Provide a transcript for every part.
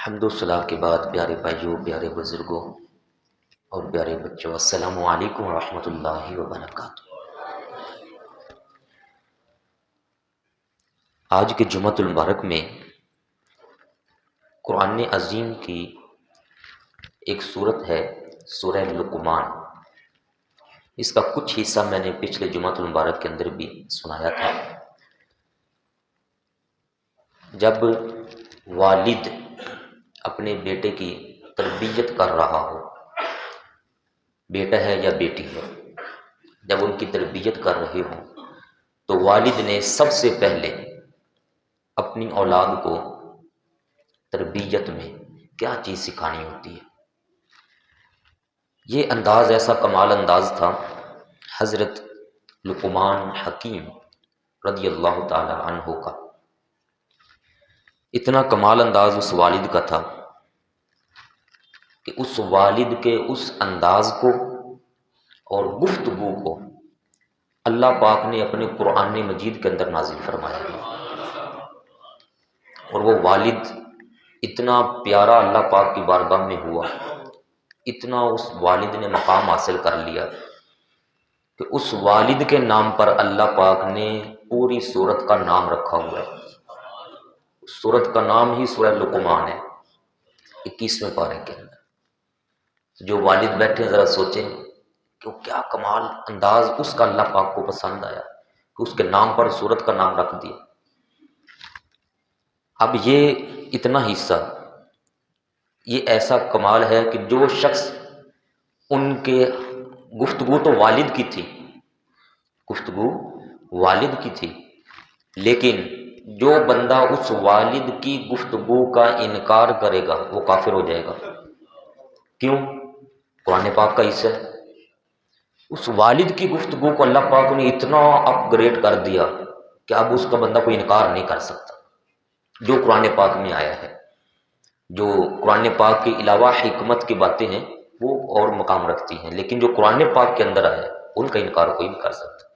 حمد و صلاح کے بعد پیارے بھائیوں، پیارے بزرگوں اور پیارے بچوں، السلام علیکم ورحمۃ اللہ وبرکاتہ۔ آج کے جمعۃ المبارک میں قرآن عظیم کی ایک سورت ہے سورہ لقمان۔ اس کا کچھ حصہ میں نے پچھلے جمعۃ المبارک کے اندر بھی سنایا تھا۔ جب والد اپنے بیٹے کی تربیت کر رہا ہو، بیٹا ہے یا بیٹی ہے، جب ان کی تربیت کر رہے ہوں تو والد نے سب سے پہلے اپنی اولاد کو تربیت میں کیا چیز سکھانی ہوتی ہے۔ یہ انداز ایسا کمال انداز تھا حضرت لقمان حکیم رضی اللہ تعالی عنہ کا۔ اتنا کمال انداز اس والد کا تھا کہ اس والد کے اس انداز کو اور گفتگو کو اللہ پاک نے اپنے قرآن مجید کے اندر نازل فرمایا، اور وہ والد اتنا پیارا اللہ پاک کی بارگاہ میں ہوا، اتنا اس والد نے مقام حاصل کر لیا کہ اس والد کے نام پر اللہ پاک نے پوری سورت کا نام رکھا ہوا ہے۔ سورت کا نام ہی سورہ لقمان ہے، 21ویں پارے کے اندر۔ جو والد بیٹھے ذرا سوچیں کہ وہ کیا کمال انداز اس کا اللہ پاک کو پسند آیا کہ اس کے نام پر سورت کا نام رکھ دیا۔ اب یہ اتنا حصہ، یہ ایسا کمال ہے کہ جو شخص ان کے گفتگو تو والد کی تھی، گفتگو والد کی تھی، لیکن جو بندہ اس والد کی گفتگو کا انکار کرے گا وہ کافر ہو جائے گا۔ کیوں؟ قرآن پاک کا حصہ ہے۔ اس والد کی گفتگو کو اللہ پاک نے اتنا اپ گریڈ کر دیا کہ اب اس کا بندہ کوئی انکار نہیں کر سکتا۔ جو قرآن پاک میں آیا ہے، جو قرآن پاک کے علاوہ حکمت کی باتیں ہیں وہ اور مقام رکھتی ہیں، لیکن جو قرآن پاک کے اندر آیا ہے ان کا انکار کوئی نہیں کر سکتا۔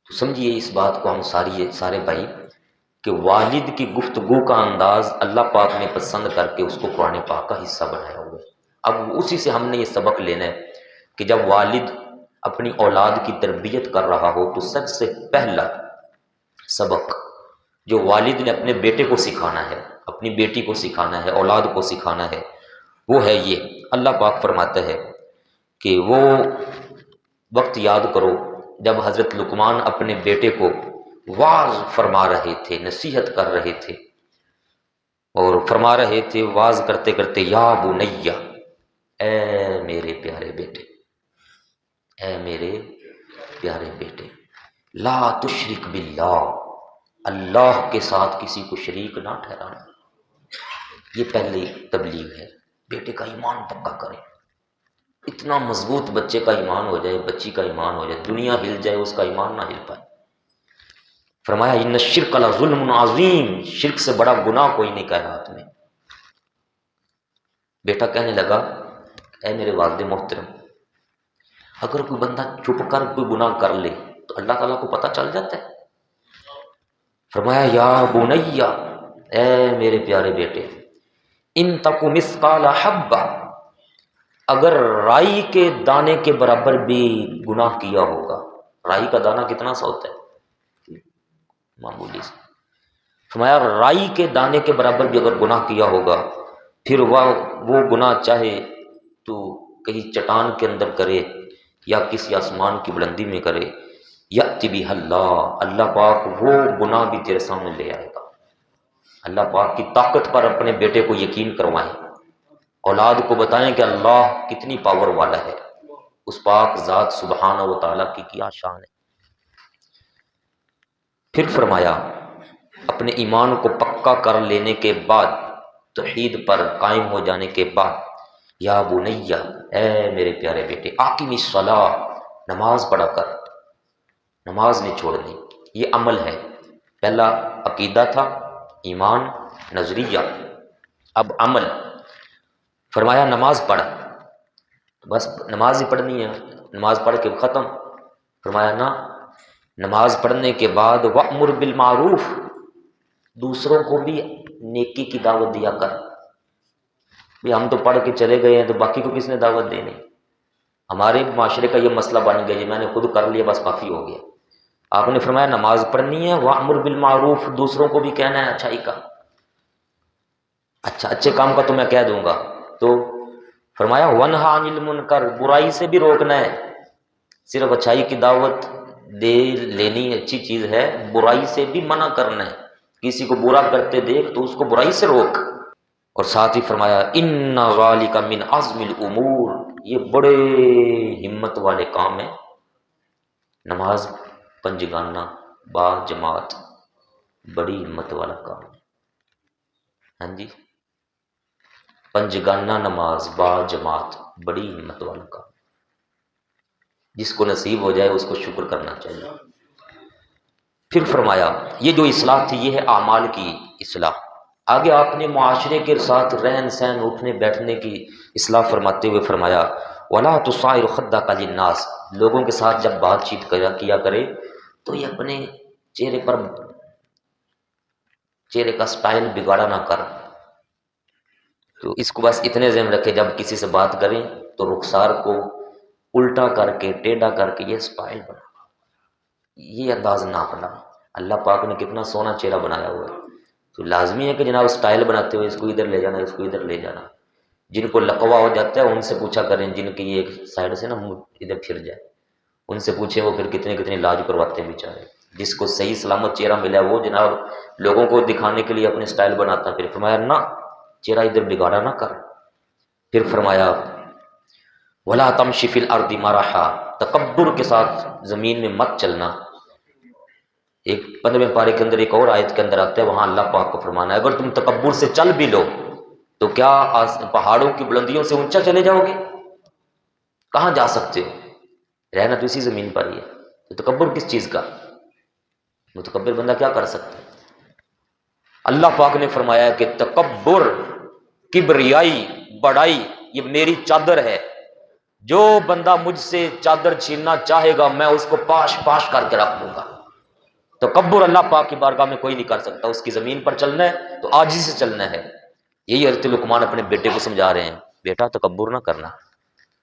تو سمجھیے اس بات کو ہم سارے بھائی کہ والد کی گفتگو کا انداز اللہ پاک نے پسند کر کے اس کو قرآن پاک کا حصہ بنایا ہوا ہے۔ اب اسی سے ہم نے یہ سبق لینا ہے کہ جب والد اپنی اولاد کی تربیت کر رہا ہو تو سب سے پہلا سبق جو والد نے اپنے بیٹے کو سکھانا ہے، اپنی بیٹی کو سکھانا ہے، اولاد کو سکھانا ہے، وہ ہے یہ۔ اللہ پاک فرماتا ہے کہ وہ وقت یاد کرو جب حضرت لقمان اپنے بیٹے کو واعظ فرما رہے تھے، نصیحت کر رہے تھے، اور فرما رہے تھے واعظ کرتے کرتے، یا بنیہ، اے میرے پیارے بیٹے، اے میرے پیارے بیٹے، لا تشرک باللہ، اللہ کے ساتھ کسی کو شریک نہ ٹھہرانا۔ یہ پہلی تبلیغ ہے، بیٹے کا ایمان پکا کریں۔ اتنا مضبوط بچے کا ایمان ہو جائے، بچی کا ایمان ہو جائے، دنیا ہل جائے اس کا ایمان نہ ہل پائے۔ فرمایا ان الشرک لظلم عظیم، شرک سے بڑا گناہ کوئی نہیں کائنات میں۔ بیٹا کہنے لگا، اے میرے والد محترم، اگر کوئی بندہ چھپ کر کوئی گناہ کر لے تو اللہ تعالیٰ کو پتہ چل جاتا ہے؟ فرمایا یا بنیہ، اے میرے پیارے بیٹے، ان تک مثقال حبہ، اگر رائی کے دانے کے برابر بھی گناہ کیا ہوگا، رائی کا دانہ کتنا سا ہوتا ہے؟ معمولی سے۔ فرمایا رائی کے دانے کے برابر بھی اگر گناہ کیا ہوگا، پھر وہ گناہ چاہے تو کہیں چٹان کے اندر کرے یا کسی آسمان کی بلندی میں کرے، یأتی بہ اللہ، اللہ پاک وہ گناہ بھی تیرے سامنے لے آئے گا۔ اللہ پاک کی طاقت پر اپنے بیٹے کو یقین کروائیں، اولاد کو بتائیں کہ اللہ کتنی پاور والا ہے، اس پاک ذات سبحانہ و تعالیٰ کی کیا شان ہے۔ پھر فرمایا اپنے ایمان کو پکا کر لینے کے بعد، توحید پر قائم ہو جانے کے بعد، یا بنیہ، اے میرے پیارے بیٹے، اقم الصلاۃ، نماز پڑھا کر، نماز نہیں چھوڑنی۔ یہ عمل ہے، پہلا عقیدہ تھا، ایمان، نظریہ، اب عمل۔ فرمایا نماز پڑھ، بس نماز ہی پڑھنی ہے، نماز پڑھ کے ختم؟ فرمایا نہ، نماز پڑھنے کے بعد وَأْمُرْ بِالْمَعْرُوفِ، دوسروں کو بھی نیکی کی دعوت دیا کر، ہم تو پڑھ کے چلے گئے ہیں تو باقی کو کس نے دعوت دینی؟ ہمارے معاشرے کا یہ مسئلہ بن گیا، یہ میں نے خود کر لیا بس کافی ہو گیا۔ آپ نے فرمایا نماز پڑھنی ہے، وَأْمُرْ بِالْمَعْرُوفِ، دوسروں کو بھی کہنا ہے اچھائی کا، اچھے کام کا تو میں کہہ دوں گا۔ تو فرمایا وَنْهَ عَنِ الْمُنْكَرِ، برائی سے بھی روکنا ہے، صرف اچھائی کی دعوت دے لینی اچھی چیز ہے، برائی سے بھی منع کرنا ہے، کسی کو برا کرتے دیکھ تو اس کو برائی سے روک۔ اور ساتھ ہی فرمایا ان ذالک من عزم الامور، یہ بڑے ہمت والے کام ہیں، نماز پنجگانہ با جماعت بڑی ہمت والا کام ہے۔ ہاں جی، پنجگانہ نماز با جماعت بڑی ہمت والا کام، جس کو نصیب ہو جائے اس کو شکر کرنا چاہیے۔ پھر فرمایا یہ جو اصلاح تھی یہ ہے اعمال کی اصلاح۔ آگے آپ نے معاشرے کے ساتھ رہن سہن اٹھنے بیٹھنے کی اصلاح فرماتے ہوئے فرمایا وَلَا تُصَعِّرْ خَدَّكَ لِلنَّاسِ، لوگوں کے ساتھ جب بات چیت کیا کرے تو یہ اپنے چہرے کا سٹائل بگاڑا نہ کر۔ تو اس کو بس اتنے ذہن رکھے جب کسی سے بات کریں تو رخسار کو الٹا کر کے ٹیڑھا کر کے یہ سٹائل بنا، یہ انداز نہ اپنا۔ اللہ پاک نے کتنا سونا چہرہ بنایا ہوا ہے، تو لازمی ہے کہ جناب سٹائل بناتے ہوئے اس کو ادھر لے جانا، اس کو ادھر لے جانا۔ جن کو لقوا ہو جاتا ہے ان سے پوچھا کریں، جن کی ایک سائڈ سے نا منہ ادھر پھر جائے، ان سے پوچھیں وہ پھر کتنے کتنے علاج کرواتے ہیں بیچارے۔ جس کو صحیح سلامت چہرہ ملا ہے وہ جناب لوگوں کو دکھانے کے لیے اپنے سٹائل بناتا ہے۔ پھر فرمایا نہ، چہرہ ادھر بگاڑا نہ کر۔ پھر فرمایا وَلَا تَمْشِ فِي الْأَرْضِ مَرَحًا، تکبر کے ساتھ زمین میں مت چلنا۔ ایک 15ویں پارے کے اندر ایک اور آیت کے اندر آتا ہے، وہاں اللہ پاک کو فرمانا ہے اگر تم تکبر سے چل بھی لو تو کیا پہاڑوں کی بلندیوں سے اونچا چلے جاؤ گے؟ کہاں جا سکتے ہو؟ رہنا تو اسی زمین پر ہی ہے، تو تکبر کس چیز کا؟ متکبر بندہ کیا کر سکتا ہے؟ اللہ پاک نے فرمایا کہ تکبر، کبریائی، بڑائی یہ میری چادر ہے، جو بندہ مجھ سے چادر چھیننا چاہے گا میں اس کو پاش پاش کر کے رکھ دوں گا۔ تکبر اللہ پاک کی بارگاہ میں کوئی نہیں کر سکتا۔ اس کی زمین پر چلنا ہے تو عاجزی سے چلنا ہے۔ یہی حضرت لقمان اپنے بیٹے کو سمجھا رہے ہیں، بیٹا تکبر نہ کرنا،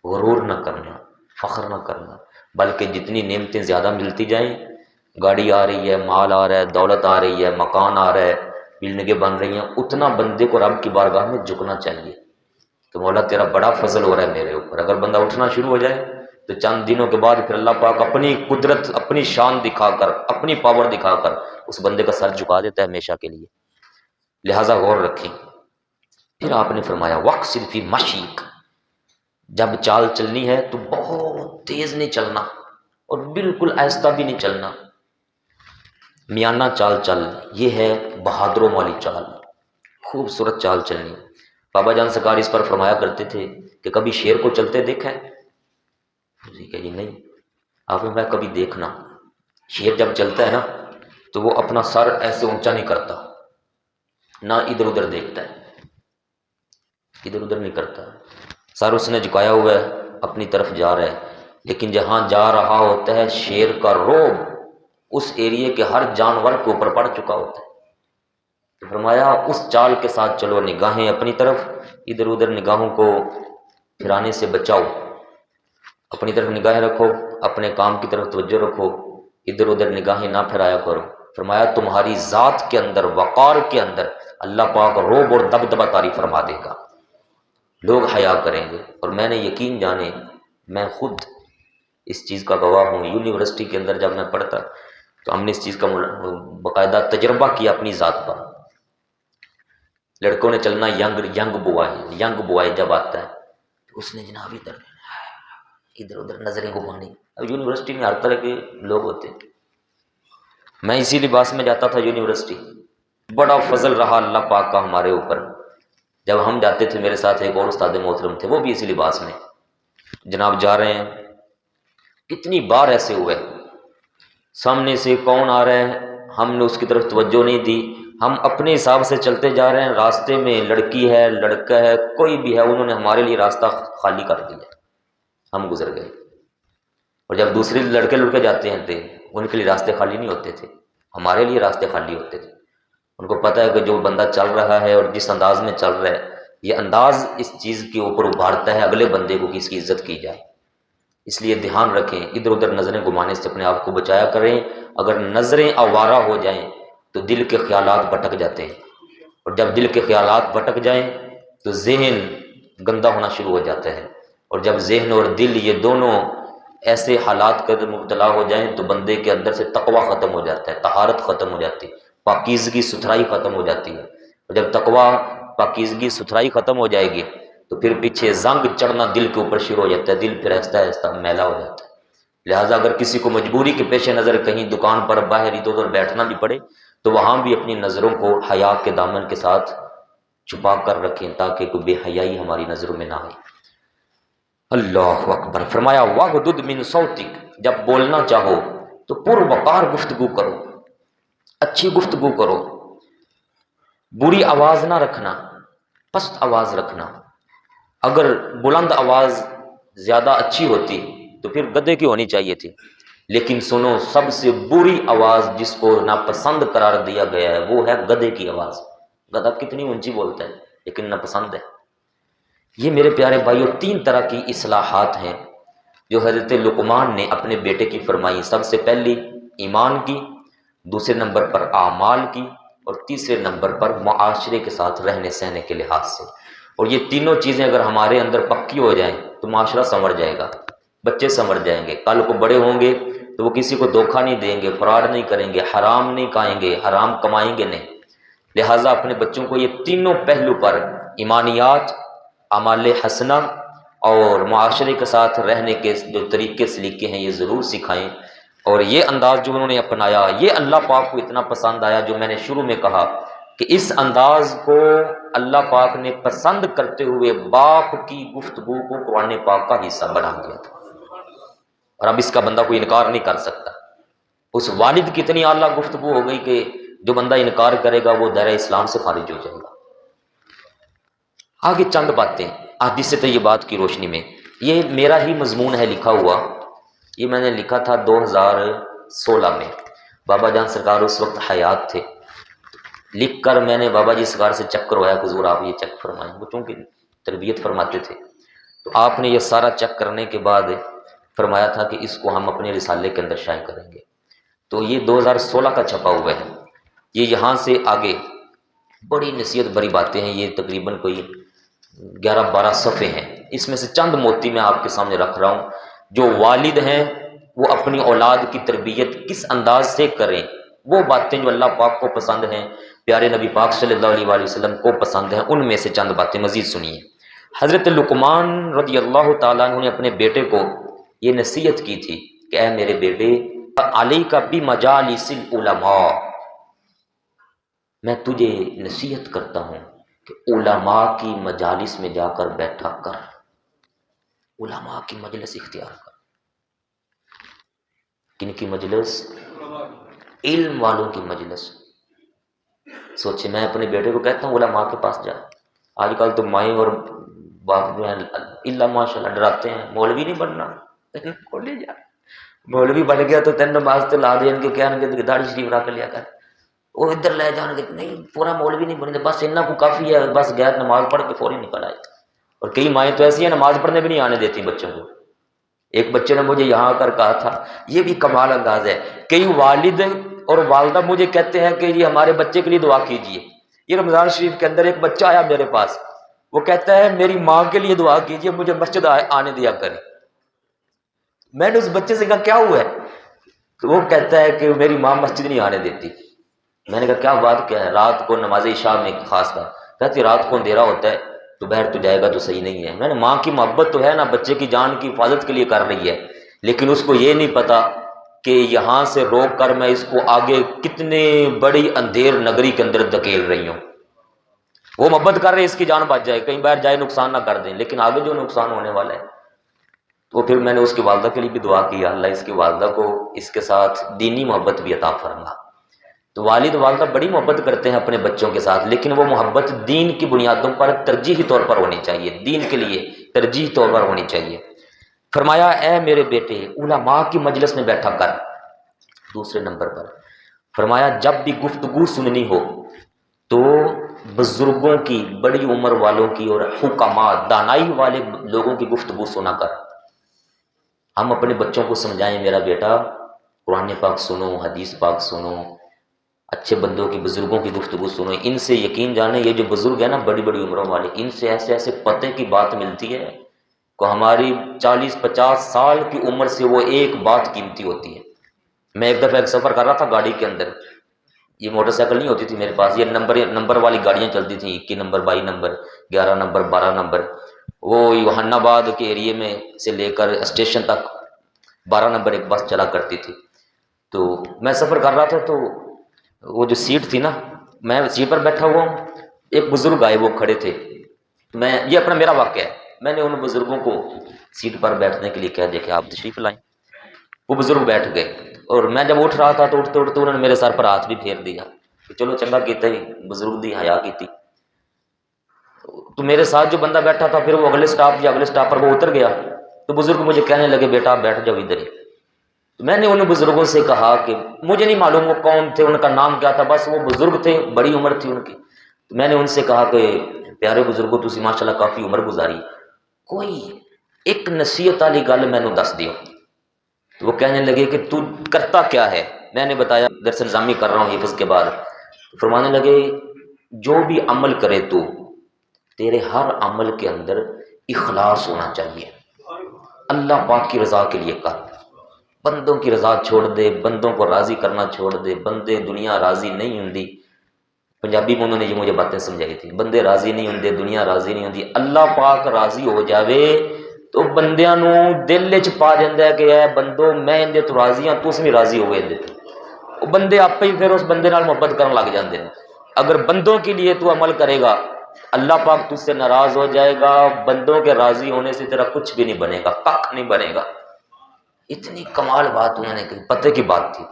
غرور نہ کرنا، فخر نہ کرنا، بلکہ جتنی نعمتیں زیادہ ملتی جائیں، گاڑی آ رہی ہے، مال آ رہا ہے، دولت آ رہی ہے، مکان آ رہا ہے، بلڈنگیں بن رہی ہیں، اتنا بندے کو رب کی بارگاہ میں جھکنا چاہیے کہ مولا تیرا بڑا فضل ہو رہا ہے میرے اوپر۔ اگر بندہ اٹھنا شروع ہو جائے تو چند دنوں کے بعد پھر اللہ پاک اپنی قدرت، اپنی شان دکھا کر، اپنی پاور دکھا کر اس بندے کا سر جھکا دیتا ہے ہمیشہ کے لیے۔ لہٰذا غور رکھیں۔ پھر آپ نے فرمایا وَاقْصِدْ فِي مَشْيِكَ، جب چال چلنی ہے تو بہت تیز نہیں چلنا اور بالکل آہستہ بھی نہیں چلنا، میانہ چال چل، یہ ہے بہادروں والی چال، خوبصورت چال چلنی۔ بابا جان سرکار اس پر فرمایا کرتے تھے کہ کبھی شیر کو چلتے دیکھا ہے؟ جی نہیں۔ آپ نے فرمایا کبھی دیکھنا، شیر جب چلتا ہے نا تو وہ اپنا سر ایسے اونچا نہیں کرتا، نہ ادھر ادھر دیکھتا ہے، ادھر ادھر نہیں کرتا، سر اس نے جھکایا ہوا ہے، اپنی طرف جا رہا ہے، لیکن جہاں جا رہا ہوتا ہے شیر کا روب اس ایریے کے ہر جانور کے اوپر پڑ چکا ہوتا ہے۔ تو فرمایا اس چال کے ساتھ چلو، نگاہیں اپنی طرف، ادھر ادھر نگاہوں کو پھرانے سے بچاؤ، اپنی طرف نگاہیں رکھو، اپنے کام کی طرف توجہ رکھو، ادھر ادھر نگاہیں نہ پھیرایا کرو۔ فرمایا تمہاری ذات کے اندر، وقار کے اندر اللہ پاک روب اور دبدبہ طاری فرما دے گا، لوگ حیا کریں گے۔ اور میں نے یقین جانے، میں خود اس چیز کا گواہ ہوں، یونیورسٹی کے اندر جب میں پڑھتا تو ہم نے اس چیز کا باقاعدہ تجربہ کیا اپنی ذات پر۔ لڑکوں نے چلنا ینگ بوائے جب آتا ہے تو اس نے جناب ادھر ادھر نظریں گھمانی۔ اب یونیورسٹی میں ہر طرح کے لوگ ہوتے ہیں، میں اسی لباس میں جاتا تھا یونیورسٹی، بڑا فضل رہا اللہ پاک کا ہمارے اوپر۔ جب ہم جاتے تھے میرے ساتھ ایک اور استاد محترم تھے، وہ بھی اسی لباس میں جناب جا رہے ہیں، کتنی بار ایسے ہوئے سامنے سے کون آ رہا ہے ہم نے اس کی طرف توجہ نہیں دی، ہم اپنے حساب سے چلتے جا رہے ہیں، راستے میں لڑکی ہے، لڑکا ہے، کوئی بھی ہے، انہوں نے ہمارے لیے راستہ خالی کر دیا، ہم گزر گئے۔ اور جب دوسرے لڑکے جاتے ہیں تھے ان کے لیے راستے خالی نہیں ہوتے تھے، ہمارے لیے راستے خالی ہوتے تھے۔ ان کو پتہ ہے کہ جو بندہ چل رہا ہے اور جس انداز میں چل رہا ہے یہ انداز اس چیز کے اوپر ابھارتا ہے اگلے بندے کو کہ اس کی عزت کی جائے۔ اس لیے دھیان رکھیں، ادھر ادھر نظریں گھمانے سے اپنے آپ کو بچایا کریں۔ اگر نظریں آوارہ ہو جائیں تو دل کے خیالات بھٹک جاتے ہیں، اور جب دل کے خیالات بھٹک جائیں تو ذہن گندا ہونا شروع ہو جاتا ہے، اور جب ذہن اور دل یہ دونوں ایسے حالات کے اندر مبتلا ہو جائیں تو بندے کے اندر سے تقوی ختم ہو جاتا ہے، طہارت ختم ہو جاتی ہے، پاکیزگی ستھرائی ختم ہو جاتی ہے۔ اور جب تقوی پاکیزگی ستھرائی ختم ہو جائے گی تو پھر پیچھے زنگ چڑھنا دل کے اوپر شروع ہو جاتا ہے، دل پھر آہستہ آہستہ میلا ہو جاتا ہے۔ لہٰذا اگر کسی کو مجبوری کے پیش نظر کہیں دکان پر باہر ادھر ادھر بیٹھنا بھی پڑے تو وہاں بھی اپنی نظروں کو حیا کے دامن کے ساتھ چھپا کر رکھیں تاکہ کوئی بے حیائی ہماری نظروں میں نہ آئے۔ اللہ اکبر۔ فرمایا وَغْضُضْ مِن صَوْتِكَ، جب بولنا چاہو تو پر وقار گفتگو کرو، اچھی گفتگو کرو، بری آواز نہ رکھنا، پست آواز رکھنا۔ اگر بلند آواز زیادہ اچھی ہوتی تو پھر گدھے کی ہونی چاہیے تھی، لیکن سنو سب سے بری آواز جس کو ناپسند قرار دیا گیا ہے وہ ہے گدھے کی آواز۔ گدھا کتنی اونچی بولتا ہے لیکن ناپسند ہے۔ یہ میرے پیارے بھائیوں 3 طرح کی اصلاحات ہیں جو حضرت لقمان نے اپنے بیٹے کی فرمائی۔ سب سے پہلی ایمان کی، دوسرے نمبر پر اعمال کی، اور تیسرے نمبر پر معاشرے کے ساتھ رہنے سہنے کے لحاظ سے۔ اور یہ تینوں چیزیں اگر ہمارے اندر پکی ہو جائیں تو معاشرہ سنور جائے گا، بچے سنور جائیں گے، کل کو بڑے ہوں گے تو وہ کسی کو دھوکہ نہیں دیں گے، فراڈ نہیں کریں گے، حرام نہیں کھائیں گے، حرام کمائیں گے نہیں۔ لہٰذا اپنے بچوں کو یہ تینوں پہلو پر ایمانیات، اعمال حسنہ اور معاشرے کے ساتھ رہنے کے جو طریقے سلیقے ہیں یہ ضرور سکھائیں۔ اور یہ انداز جو انہوں نے اپنایا یہ اللہ پاک کو اتنا پسند آیا، جو میں نے شروع میں کہا کہ اس انداز کو اللہ پاک نے پسند کرتے ہوئے باپ کی گفتگو کو قرآن پاک کا حصہ بنا دیا تھا، اور اب اس کا بندہ کوئی انکار نہیں کر سکتا۔ اس والد کی اتنی اعلیٰ گفتگو ہو گئی کہ جو بندہ انکار کرے گا وہ دائرہ اسلام سے خارج ہو جائے گا۔ آگے چند باتیں حدیث طیبات کی روشنی میں، یہ میرا ہی مضمون ہے لکھا ہوا، یہ میں نے لکھا تھا 2016 میں، بابا جان سرکار اس وقت حیات تھے۔ لکھ کر میں نے بابا جی سرکار سے چیک کروایا کہ حضور آپ یہ چیک فرمائیں، بچوں کی تربیت فرماتے تھے، تو آپ نے یہ سارا چیک کرنے کے بعد فرمایا تھا کہ اس کو ہم اپنے رسالے کے اندر شائع کریں گے۔ تو یہ 2016 کا چھپا ہوا ہے۔ یہ یہاں سے آگے بڑی نصیحت بری باتیں ہیں، یہ تقریباً کوئی 11-12 صفحے ہیں، اس میں سے چند موتی میں آپ کے سامنے رکھ رہا ہوں۔ جو والد ہیں وہ اپنی اولاد کی تربیت کس انداز سے کریں، وہ باتیں جو اللہ پاک کو پسند ہیں، پیارے نبی پاک صلی اللہ علیہ وآلہ وسلم کو پسند ہیں، ان میں سے چند باتیں مزید سنیے۔ حضرت لقمان رضی اللہ تعالیٰ عنہ نے اپنے بیٹے کو یہ نصیحت کی تھی کہ اے میرے بیٹے علیک بمجالس العلماء، میں تجھے نصیحت کرتا ہوں کہ علماء کی مجالس میں جا کر بیٹھا کر، علماء کی مجلس اختیار کر۔ کن کی مجلس؟ علم والوں کی مجلس۔ سوچے میں اپنے بیٹے کو کہتا ہوں علماء کے پاس جا، آج کل تو مائیں اور باپ جو ہیں اللہ ماشاء اللہ ڈراتے ہیں مولوی نہیں بننا، کھولے جا، مولوی بن گیا تو تین نماز تو لا دے، ان کے کہنے کے داڑھی شریف رکھ لیا کر، وہ ادھر لے جان کے نہیں پورا مولوی نہیں بنے، بس اتنا کو کافی ہے، بس غیر نماز پڑھ کے فوری نکل آئے۔ اور کئی مائیں تو ایسی ہیں نماز پڑھنے بھی نہیں آنے دیتی بچوں کو۔ ایک بچے نے مجھے یہاں آ کر کہا تھا، یہ بھی کمال انداز ہے، کئی والد اور والدہ مجھے کہتے ہیں کہ یہ ہمارے بچے کے لیے دعا کیجیے۔ یہ رمضان شریف کے اندر ایک بچہ آیا میرے پاس، وہ کہتا ہے میری ماں کے لیے دعا کیجیے، مجھے مسجد آنے دیا کرے۔ میں نے اس بچے سے کہا کیا ہوا ہے؟ تو وہ کہتا ہے کہ میری ماں مسجد نہیں آنے دیتی۔ میں نے کہا کیا بات کیا ہے؟ رات کو نماز عشاء میں خاص کر کہتی رات کو اندھیرا ہوتا ہے تو باہر تو جائے گا تو صحیح نہیں ہے۔ میں نے ماں کی محبت تو ہے نا، بچے کی جان کی حفاظت کے لیے کر رہی ہے، لیکن اس کو یہ نہیں پتا کہ یہاں سے روک کر میں اس کو آگے کتنے بڑی اندھیر نگری کے اندر دھکیل رہی ہوں۔ وہ محبت کر رہے اس کی جان بچ جائے، کہیں باہر جائے نقصان نہ کر دیں، لیکن آگے جو نقصان ہونے والا ہے۔ تو پھر میں نے اس کی والدہ کے لیے بھی دعا کی، اللہ اس کی والدہ کو اس کے ساتھ دینی محبت بھی عطا فرما۔ تو والد والدہ بڑی محبت کرتے ہیں اپنے بچوں کے ساتھ، لیکن وہ محبت دین کی بنیادوں پر ترجیحی طور پر ہونی چاہیے، دین کے لیے ترجیحی طور پر ہونی چاہیے۔ فرمایا اے میرے بیٹے علماء کی مجلس میں بیٹھا کر۔ دوسرے نمبر پر فرمایا جب بھی گفتگو سننی ہو تو بزرگوں کی، بڑی عمر والوں کی اور حکماء دانائی والے لوگوں کی گفتگو سنا کر ہم اپنے بچوں کو سمجھائیں، میرا بیٹا قرآن پاک سنو، حدیث پاک سنو، اچھے بندوں کی، بزرگوں کی گفتگو سنو، ان سے یقین جانے، یہ جو بزرگ ہیں نا بڑی بڑی عمروں والے، ان سے ایسے ایسے پتے کی بات ملتی ہے کہ ہماری 40-50 سال کی عمر سے وہ ایک بات قیمتی ہوتی ہے۔ میں ایک دفعہ ایک سفر کر رہا تھا گاڑی کے اندر، یہ موٹر سائیکل نہیں ہوتی تھی میرے پاس، یہ نمبر والی گاڑیاں چلتی تھیں، 21 نمبر، 22 نمبر، 11 نمبر، 12 نمبر، وہ یوحنا آباد کے ایریے میں سے لے کر اسٹیشن تک 12 نمبر ایک بس چلا کرتی تھی۔ تو میں سفر کر رہا تھا، تو وہ جو سیٹ تھی نا، میں سیٹ پر بیٹھا ہوا ہوں، ایک بزرگ آئے، وہ کھڑے تھے، یہ اپنا میرا واقعہ ہے، میں نے ان بزرگوں کو سیٹ پر بیٹھنے کے لیے کہہ دیا کہ آپ تشریف لائیں۔ وہ بزرگ بیٹھ گئے، اور میں جب اٹھ رہا تھا تو اٹھتے اٹھتے انہوں نے میرے سر پر ہاتھ بھی پھیر دیا کہ چلو چنگا کیتا ہی، بزرگ دی حیا کیتی۔ تو میرے ساتھ جو بندہ بیٹھا تھا، پھر وہ اگلے سٹاپ پر وہ اتر گیا، تو بزرگ مجھے کہنے لگے بیٹا آپ بیٹھ جاؤ ادھر ہی۔ تو میں نے ان بزرگوں سے کہا کہ مجھے نہیں معلوم وہ کون تھے، ان کا نام کیا تھا، بس وہ بزرگ تھے، بڑی عمر تھی ان کی۔ تو میں نے ان سے کہا کہ پیارے بزرگوں تسی ماشاءاللہ کافی عمر گزاری، کوئی ایک نصیحت والی گل مینوں دس دیو۔ تو وہ کہنے لگے کہ تو کرتا کیا ہے؟ میں نے بتایا درس نظامی کر رہا ہوں حفظ کے بعد۔ فرمانے لگے جو بھی عمل کرے تو تیرے ہر عمل کے اندر اخلاص ہونا چاہیے، اللہ پاک کی رضا کے لیے کر، بندوں کی رضا چھوڑ دے، بندوں کو راضی کرنا چھوڑ دے، بندے دنیا راضی نہیں ہوندی، پنجابی میں انہوں نے یہ مجھے باتیں سمجھائی تھی، بندے راضی نہیں ہوندے، دنیا راضی نہیں ہوندی، اللہ پاک راضی ہو جاوے تو بندیاں نو دل وچ پا جاندا ہے کہ اے بندو میں اندے تو راضی ہاں، تس بھی راضی ہوئے اندے تو، وہ بندے آپ ہی پھر اس بندے نال محبت کرن لگ جاندے ہیں۔ اگر بندوں کے لیے تو عمل کرے گا، اللہ پاک تجھ سے ناراض ہو جائے گا، بندوں کے راضی ہونے سے تیرا کچھ بھی نہیں بنے گا، کخ نہیں بنے گا۔ اتنی کمال بات انہوں نے کہی، پتے کی بات تھی،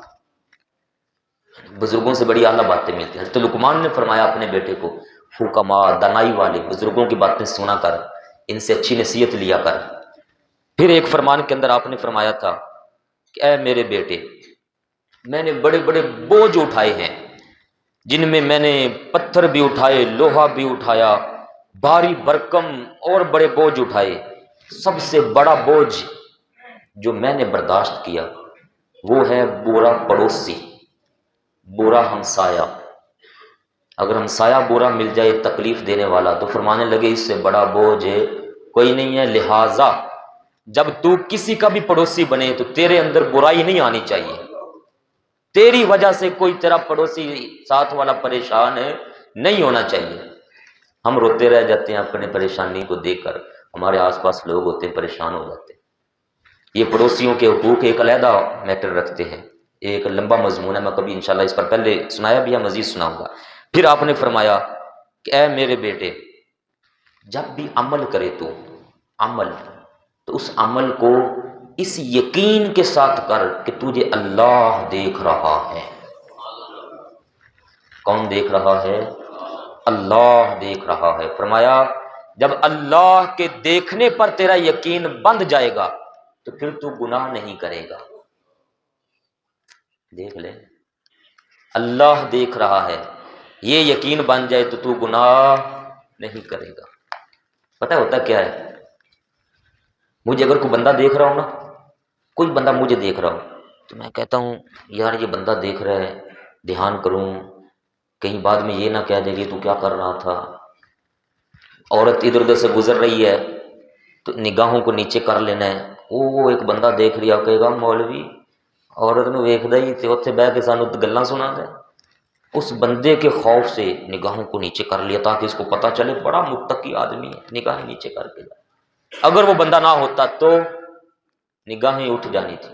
بزرگوں سے بڑی اعلیٰ باتیں ملتی ہیں۔ حضرت لقمان نے فرمایا اپنے بیٹے کو حکماء دانائی والے بزرگوں کی باتیں سنا کر، ان سے اچھی نصیحت لیا کر۔ پھر ایک فرمان کے اندر آپ نے فرمایا تھا کہ اے میرے بیٹے، میں نے بڑے بڑے بوجھ اٹھائے ہیں، جن میں میں نے پتھر بھی اٹھائے، لوہا بھی اٹھایا، بھاری بھرکم اور بڑے بوجھ اٹھائے، سب سے بڑا بوجھ جو میں نے برداشت کیا وہ ہے برا پڑوسی، برا ہمسایہ۔ اگر ہمسایہ برا مل جائے تکلیف دینے والا، تو فرمانے لگے اس سے بڑا بوجھ کوئی نہیں ہے، لہٰذا جب تو کسی کا بھی پڑوسی بنے تو تیرے اندر برائی نہیں آنی چاہیے، تیری وجہ سے کوئی تیرا پڑوسی ساتھ والا پریشان نہیں ہونا چاہیے۔ ہم روتے رہ جاتے ہیں اپنے پریشانی کو دیکھ کر، ہمارے آس پاس لوگ ہوتے ہیں پریشان ہو جاتے ہیں۔ یہ پڑوسیوں کے حقوق ایک علیحدہ میٹر رکھتے ہیں، ایک لمبا مضمون ہے، میں کبھی انشاءاللہ اس پر پہلے سنایا بھی ہے، مزید سناؤں گا۔ پھر آپ نے فرمایا کہ اے میرے بیٹے، جب بھی عمل کرے تو اس عمل کو اس یقین کے ساتھ کر کہ تجھے اللہ دیکھ رہا ہے۔ کون دیکھ رہا ہے؟ اللہ دیکھ رہا ہے۔ فرمایا جب اللہ کے دیکھنے پر تیرا یقین بند جائے گا تو پھر تو گناہ نہیں کرے گا۔ دیکھ لے، اللہ دیکھ رہا ہے، یہ یقین بن جائے تو گناہ نہیں کرے گا۔ پتہ ہوتا کیا ہے، مجھے اگر کوئی بندہ دیکھ رہا ہو نا، کوئی بندہ مجھے دیکھ رہا ہو، تو میں کہتا ہوں یار یہ بندہ دیکھ رہا ہے، دھیان کروں، کہیں بعد میں یہ نہ کہہ دے کہ تو کیا کر رہا تھا۔ عورت ادھر ادھر سے گزر رہی ہے تو نگاہوں کو نیچے کر لینا ہے، وہ ایک بندہ دیکھ رہا کہے گا مولوی عورت نو ویکھدا ہی تے اوتھے بیٹھ کے سانوں گلاں سناتا ہے۔ اس بندے کے خوف سے نگاہوں کو نیچے کر لیا تاکہ اس کو پتہ چلے بڑا متقی آدمی ہے، نگاہیں نیچے کر کے جائے۔ اگر وہ بندہ نہ ہوتا تو نگاہیں اٹھ جانی تھی۔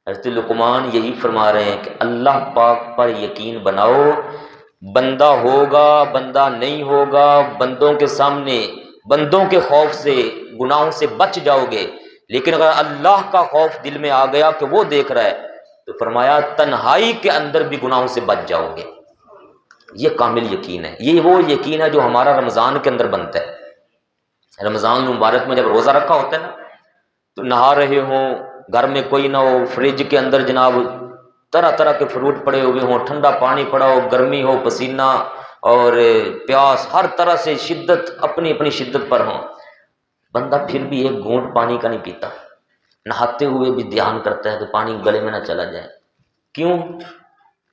حضرت لقمان یہی فرما رہے ہیں کہ اللہ پاک پر یقین بناؤ، بندہ ہوگا بندہ نہیں ہوگا، بندوں کے سامنے بندوں کے خوف سے گناہوں سے بچ جاؤ گے، لیکن اگر اللہ کا خوف دل میں آ گیا کہ وہ دیکھ رہا ہے تو فرمایا تنہائی کے اندر بھی گناہوں سے بچ جاؤ گے۔ یہ کامل یقین ہے، یہ وہ یقین ہے جو ہمارا رمضان کے اندر بنتا ہے۔ رمضان المبارک میں جب روزہ رکھا ہوتا ہے نا، تو نہا رہے ہوں، گھر میں کوئی نہ ہو، فریج کے اندر جناب طرح طرح کے فروٹ پڑے ہوئے ہوں، ٹھنڈا پانی پڑا ہو، گرمی ہو، پسینہ اور پیاس، ہر طرح سے شدت، اپنی اپنی شدت پر ہوں، بندہ پھر بھی ایک گھونٹ پانی کا نہیں پیتا، نہاتے ہوئے بھی دھیان کرتا ہے کہ پانی گلے میں نہ چلا جائے۔ کیوں؟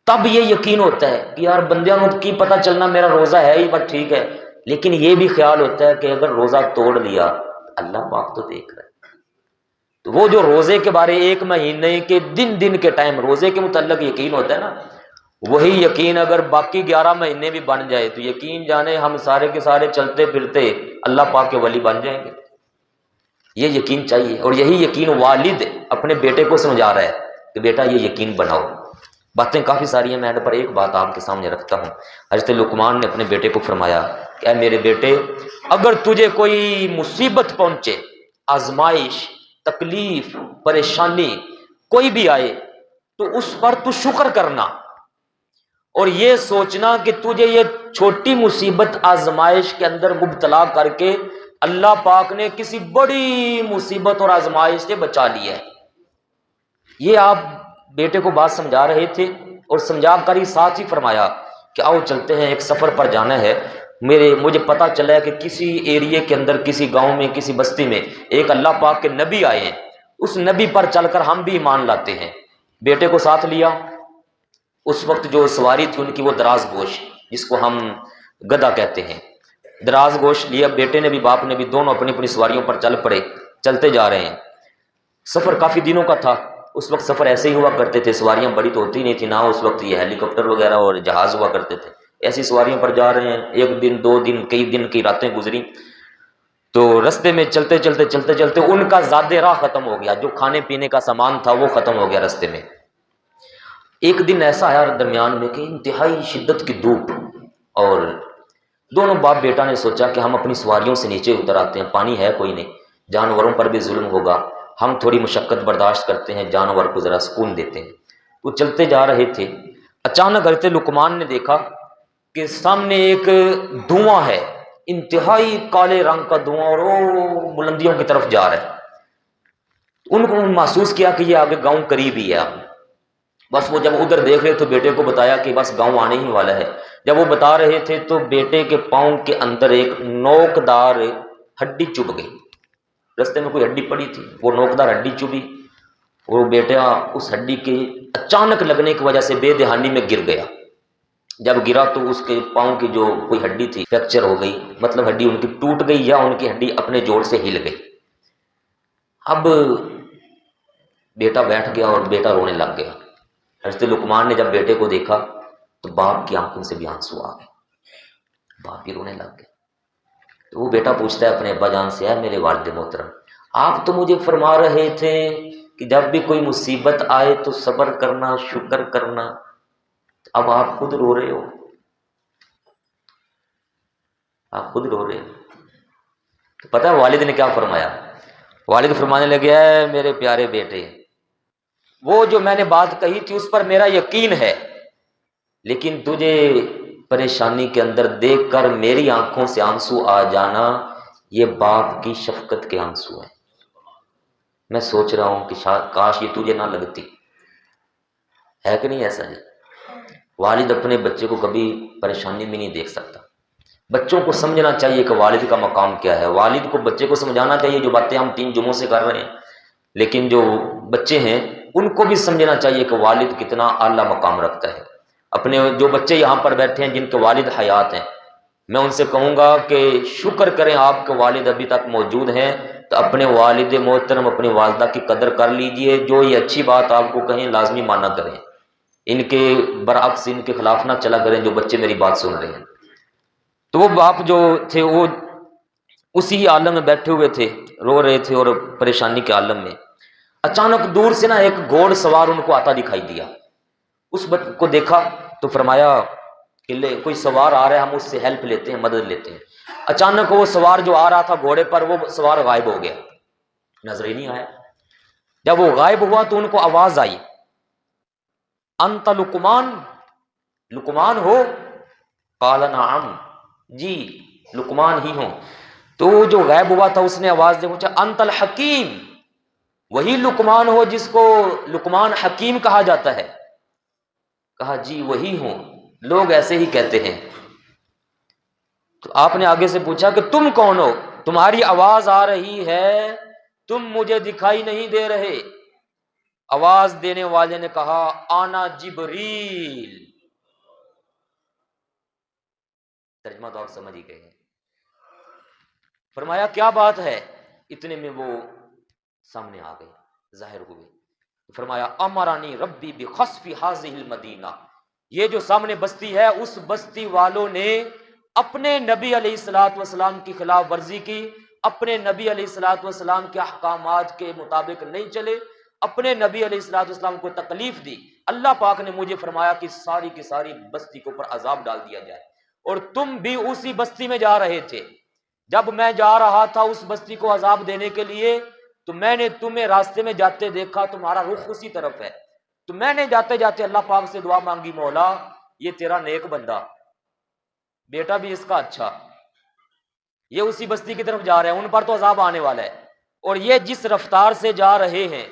تب یہ یقین ہوتا ہے کہ یار بندیاں کو کی پتہ چلنا میرا روزہ ہے ہی بس ٹھیک ہے، لیکن یہ بھی خیال ہوتا ہے کہ اگر روزہ توڑ لیا اللہ پاک تو دیکھ رہا ہے۔ تو وہ جو روزے کے بارے ایک مہینے کے دن کے ٹائم روزے کے متعلق یقین ہوتا ہے نا، وہی یقین اگر باقی 11 مہینے بھی بن جائے تو یقین جانے ہم سارے کے سارے چلتے پھرتے اللہ پاک کے ولی بن جائیں گے۔ یہ یقین چاہیے، اور یہی یقین والد اپنے بیٹے کو سمجھا رہا ہے کہ بیٹا یہ یقین بناؤ۔ باتیں کافی ساری ہیں، میں ان پر ایک بات آپ کے سامنے رکھتا ہوں۔ حضرت لقمان نے اپنے بیٹے کو فرمایا کہ اے میرے بیٹے، اگر تجھے کوئی مصیبت پہنچے، آزمائش، تکلیف، پریشانی کوئی بھی آئے تو اس پر تو شکر کرنا، اور یہ سوچنا کہ تجھے یہ چھوٹی مصیبت آزمائش کے اندر مبتلا کر کے اللہ پاک نے کسی بڑی مصیبت اور آزمائش سے بچا لیا ہے۔ یہ آپ بیٹے کو بات سمجھا رہے تھے، اور سمجھا کر ہی ساتھ ہی فرمایا کہ آؤ چلتے ہیں، ایک سفر پر جانا ہے، مجھے پتا چلا ہے کہ کسی ایریے کے اندر، کسی گاؤں میں، کسی بستی میں ایک اللہ پاک کے نبی آئے ہیں، اس نبی پر چل کر ہم بھی ایمان لاتے ہیں۔ بیٹے کو ساتھ لیا۔ اس وقت جو سواری تھی ان کی وہ دراز گوش، جس کو ہم گدھا کہتے ہیں، دراز گوش لیا، بیٹے نے بھی باپ نے بھی، دونوں اپنی اپنی سواریوں پر چل پڑے، چلتے جا رہے ہیں۔ سفر کافی دنوں کا تھا، اس وقت سفر ایسے ہی ہوا کرتے تھے، سواریاں بڑی تو ہوتی نہیں تھی، نہ اس وقت یہ ہیلی کاپٹر وغیرہ اور جہاز ہوا کرتے تھے، ایسی سواریوں پر جا رہے ہیں۔ ایک دن، 2 دن، کئی دن کی راتیں گزری، تو رستے میں چلتے چلتے ان کا زاد راہ ختم ہو گیا، جو کھانے پینے کا سامان تھا وہ ختم ہو گیا رستے میں۔ ایک دن ایسا آیا درمیان میں کہ انتہائی شدت کی دھوپ، اور دونوں باپ بیٹا نے سوچا کہ ہم اپنی سواریوں سے نیچے اتر آتے ہیں، پانی ہے کوئی نہیں، جانوروں پر بھی ظلم ہوگا، ہم تھوڑی مشقت برداشت کرتے ہیں، جانور کو ذرا سکون دیتے ہیں۔ وہ چلتے جا رہے تھے، اچانک حضرت لقمان نے دیکھا کہ سامنے ایک دھواں ہے، انتہائی کالے رنگ کا دھواں، اور وہ بلندیوں کی طرف جا رہا ہے۔ ان کو محسوس کیا کہ یہ آگے گاؤں قریب ہی ہے۔ بس وہ جب ادھر دیکھ رہے تو بیٹے کو بتایا کہ بس گاؤں آنے ہی والا ہے۔ جب وہ بتا رہے تھے تو بیٹے کے پاؤں کے اندر ایک نوکدار ہڈی چبھ گئی، رستے میں کوئی ہڈی پڑی تھی، وہ نوکدار ہڈی چبھی، وہ بیٹا اس ہڈی کے اچانک لگنے کی وجہ سے بے دہانی میں گر گیا۔ جب گرا تو اس کے پاؤں کی جو کوئی ہڈی تھی فریکچر ہو گئی، مطلب ہڈی ان کی ٹوٹ گئی، یا ان کی ہڈی اپنے جوڑ سے ہل گئی۔ اب بیٹا بیٹھ گیا اور بیٹا رونے لگ گیا۔ حضرت لقمان نے جب بیٹے کو دیکھا تو باپ کی آنکھوں سے بھی آنسو آ گئے، باپ بھی رونے لگ گئے۔ تو وہ بیٹا پوچھتا ہے اپنے ابا جان سے، ہے میرے والد محترم، آپ تو مجھے فرما رہے تھے کہ جب بھی کوئی مصیبت آئے تو صبر کرنا، شکر کرنا، اب آپ خود رو رہے ہو، آپ خود رو رہے ہو۔ تو پتہ ہے والد نے کیا فرمایا؟ والد فرمانے لگے، ہے میرے پیارے بیٹے، وہ جو میں نے بات کہی تھی اس پر میرا یقین ہے، لیکن تجھے پریشانی کے اندر دیکھ کر میری آنکھوں سے آنسو آ جانا، یہ باپ کی شفقت کے آنسو ہیں۔ میں سوچ رہا ہوں کہ شاید کاش یہ تجھے نہ لگتی، ہے کہ نہیں ایسا؟ والد اپنے بچے کو کبھی پریشانی میں نہیں دیکھ سکتا۔ بچوں کو سمجھنا چاہیے کہ والد کا مقام کیا ہے، والد کو بچے کو سمجھانا چاہیے، جو باتیں ہم 3 جمعوں سے کر رہے ہیں، لیکن جو بچے ہیں ان کو بھی سمجھنا چاہیے کہ والد کتنا اعلیٰ مقام رکھتا ہے۔ اپنے جو بچے یہاں پر بیٹھے ہیں جن کے والد حیات ہیں، میں ان سے کہوں گا کہ شکر کریں آپ کے والد ابھی تک موجود ہیں، تو اپنے والد محترم، اپنی والدہ کی قدر کر لیجئے، جو یہ اچھی بات آپ کو کہیں لازمی مانا کریں، ان کے برعکس ان کے خلاف نہ چلا کریں جو بچے میری بات سن رہے ہیں۔ تو وہ باپ جو تھے وہ اسی عالم میں بیٹھے ہوئے تھے، رو رہے تھے اور پریشانی کے عالم میں۔ اچانک دور سے نا ایک گھوڑ سوار ان کو آتا دکھائی دیا، اس کو دیکھا تو فرمایا کہ لے کوئی سوار آ رہا ہے، ہم اس سے ہیلپ لیتے ہیں، مدد لیتے ہیں۔ اچانک وہ سوار جو آ رہا تھا گھوڑے پر، وہ سوار غائب ہو گیا، نظر ہی نہیں آیا۔ جب وہ غائب ہوا تو ان کو آواز آئی، انت لقمان، لقمان ہو؟ قال نعم، جی لقمان ہی ہوں۔ تو جو غائب ہوا تھا اس نے آواز دے پوچھا، انت الحکیم، وہی لقمان ہو جس کو لقمان حکیم کہا جاتا ہے؟ کہا جی وہی ہوں، لوگ ایسے ہی کہتے ہیں۔ تو آپ نے آگے سے پوچھا کہ تم کون ہو؟ تمہاری آواز آ رہی ہے، تم مجھے دکھائی نہیں دے رہے۔ آواز دینے والے نے کہا آنا جبریل۔ ترجمہ تو آپ سمجھ ہی گئے ہیں۔ فرمایا کیا بات ہے؟ اتنے میں وہ سامنے آ گئے، ظاہر ہوئے۔ فرمایا امرانی ربی بخسف هذه المدینہ، یہ جو سامنے بستی ہے اس بستی والوں نے اپنے نبی علیہ الصلوۃ والسلام کی خلاف ورزی کی، اپنے نبی علیہ الصلوۃ والسلام کے احکامات کے مطابق نہیں چلے، اپنے نبی علیہ الصلوۃ والسلام کو تکلیف دی۔ اللہ پاک نے مجھے فرمایا کہ ساری کی ساری بستی کے اوپر عذاب ڈال دیا جائے، اور تم بھی اسی بستی میں جا رہے تھے۔ جب میں جا رہا تھا اس بستی کو عذاب دینے کے لیے تو میں نے تمہیں راستے میں جاتے دیکھا، تمہارا رخ اسی طرف ہے، تو میں نے جاتے جاتے اللہ پاک سے دعا مانگی، مولا یہ تیرا نیک بندہ، بیٹا بھی اس کا اچھا، یہ اسی بستی کی طرف جا رہے ہیں، ان پر تو عذاب آنے والا ہے، اور یہ جس رفتار سے جا رہے ہیں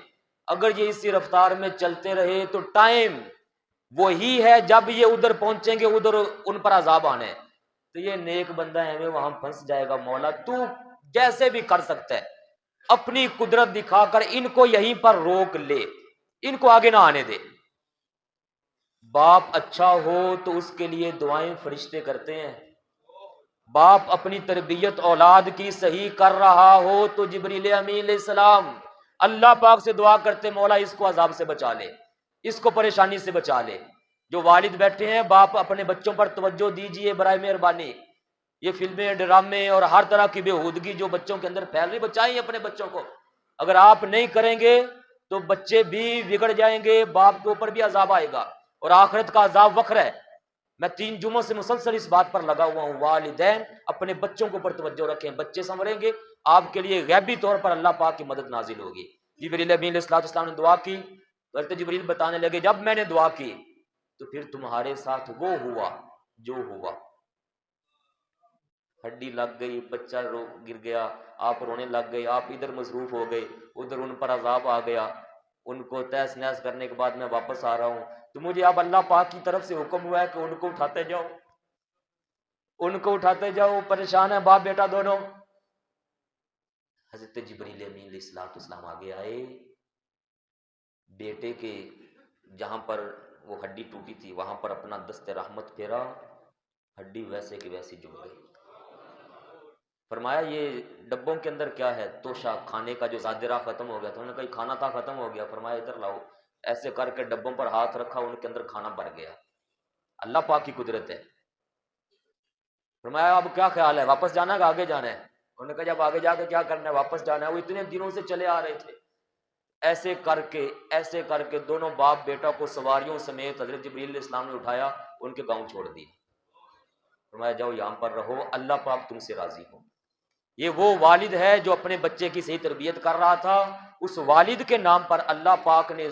اگر یہ اسی رفتار میں چلتے رہے تو ٹائم وہی ہے جب یہ ادھر پہنچیں گے ادھر ان پر عذاب آنے ہے، تو یہ نیک بندہ ہے ہمیں وہاں پھنس جائے گا، مولا تو جیسے بھی کر سکتا ہے اپنی قدرت دکھا کر ان کو یہیں پر روک لے، ان کو آگے نہ آنے دے۔ باپ اچھا ہو تو اس کے لیے دعائیں فرشتے کرتے ہیں، باپ اپنی تربیت اولاد کی صحیح کر رہا ہو تو جبریل امین علیہ السلام اللہ پاک سے دعا کرتے مولا اس کو عذاب سے بچا لے، اس کو پریشانی سے بچا لے۔ جو والد بیٹھے ہیں باپ اپنے بچوں پر توجہ دیجئے برائے مہربانی، یہ فلمیں ڈرامے اور ہر طرح کی بےہودگی جو بچوں کے اندر پھیل رہی، بچائیں اپنے بچوں کو، اگر آپ نہیں کریں گے تو بچے بھی بگڑ جائیں گے، باپ کے اوپر بھی عذاب آئے گا، اور آخرت کا عذاب وخر ہے۔ میں 3 جمعوں سے مسلسل اس بات پر لگا ہوا ہوں، والدین اپنے بچوں کے اوپر توجہ رکھیں، بچے سنوریں گے آپ کے لیے غیبی طور پر اللہ پاک کی مدد نازل ہوگی۔ جبریل امین علیہ السلام نے دعا کی، حضرت جبریل بتانے لگے جب میں نے دعا کی تو پھر تمہارے ساتھ وہ ہوا جو ہوا، ہڈی لگ گئی، بچہ گر گیا، آپ رونے لگ گئے، آپ ادھر مصروف ہو گئے، ادھر ان پر عذاب آ گیا، ان کو تہس نہس کرنے کے بعد میں واپس آ رہا ہوں، تو مجھے اب اللہ پاک کی طرف سے حکم ہوا ہے کہ ان کو اٹھاتے جاؤ، ان کو اٹھاتے جاؤ، پریشان ہے باپ بیٹا دونوں۔ حضرت جبریل امین علیہ السلام آگے آئے، بیٹے کے جہاں پر وہ ہڈی ٹوٹی تھی وہاں پر اپنا دست رحمت پھیرا، ہڈی ویسے کی ویسی جڑ گئی۔ فرمایا یہ ڈبوں کے اندر کیا ہے؟ توشا، کھانے کا جو زادرہ ختم ہو گیا تھا، انہوں نے کہا کھانا تھا ختم ہو گیا، فرمایا ادھر لاؤ، ایسے کر کے ڈبوں پر ہاتھ رکھا، ان کے اندر کھانا بھر گیا، اللہ پاک کی قدرت ہے۔ فرمایا اب کیا خیال ہے، واپس جانا ہے کہ آگے جانا ہے؟ انہوں نے کہا جب آگے جا کے کیا کرنا ہے، واپس جانا ہے، وہ اتنے دنوں سے چلے آ رہے تھے۔ ایسے کر کے دونوں باپ بیٹا کو سواریوں سمیت حضرت جبریل علیہ السلام نے اٹھایا، ان کے گاؤں چھوڑ دیا، فرمایا جاؤ یہاں پر رہو، اللہ پاک تم سے راضی ہو۔ یہ وہ والد ہے جو اپنے بچے کی صحیح تربیت کر رہا تھا، اس والد کے نام پر اللہ پاک نے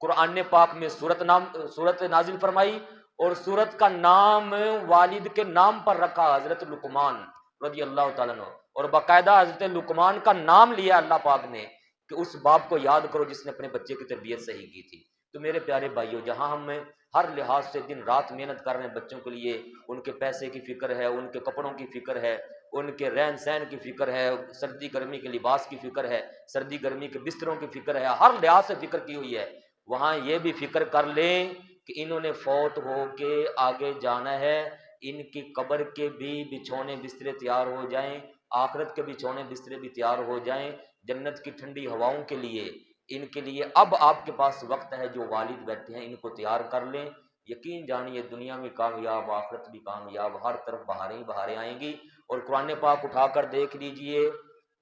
قرآن پاک میں سورت نازل فرمائی، اور سورت کا نام والد کے نام پر رکھا حضرت لقمان رضی اللہ تعالیٰ عنہ، اور باقاعدہ حضرت لقمان کا نام لیا اللہ پاک نے کہ اس باپ کو یاد کرو جس نے اپنے بچے کی تربیت صحیح کی تھی۔ تو میرے پیارے بھائیوں، جہاں ہم ہر لحاظ سے دن رات محنت کر رہے ہیں بچوں کے لیے، ان کے پیسے کی فکر ہے، ان کے کپڑوں کی فکر ہے، ان کے رہن سہن کی فکر ہے، سردی گرمی کے لباس کی فکر ہے، سردی گرمی کے بستروں کی فکر ہے، ہر لحاظ سے فکر کی ہوئی ہے، وہاں یہ بھی فکر کر لیں کہ انہوں نے فوت ہو کے آگے جانا ہے، ان کی قبر کے بھی بچھونے بسترے تیار ہو جائیں، آخرت کے بچھونے بسترے بھی تیار ہو جائیں، جنت کی ٹھنڈی ہواؤں کے لیے ان کے لیے اب آپ کے پاس وقت ہے، جو والد بیٹھے ہیں ان کو تیار کر لیں، یقین جانیے دنیا میں کامیاب، آخرت بھی کامیاب، ہر طرف بہاریں ہی بہاریں آئیں گی۔ اور قرآن پاک اٹھا کر دیکھ لیجئے،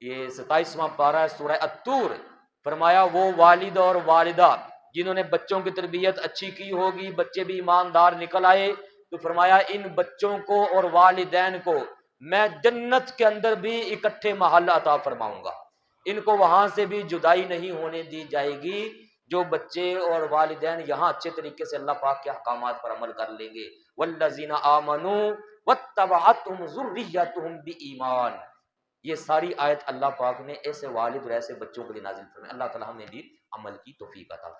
یہ 27واں پارہ ہے سورہ الطور، فرمایا وہ والد اور والدہ جنہوں نے بچوں کی تربیت اچھی کی ہوگی، بچے بھی ایماندار نکل آئے، تو فرمایا ان بچوں کو اور والدین کو میں جنت کے اندر بھی اکٹھے محل عطا فرماؤں گا، ان کو وہاں سے بھی جدائی نہیں ہونے دی جائے گی، جو بچے اور والدین یہاں اچھے طریقے سے اللہ پاک کے احکامات پر عمل کر لیں گے۔ والذین آمنوا واتبعتهم ذریتهم بایمان، یہ ساری آیت اللہ پاک نے ایسے والد اور ایسے بچوں کے لیے نازل فرمائی۔ اللہ تعالی ہمیں بھی عمل کی توفیق عطا فرمائے۔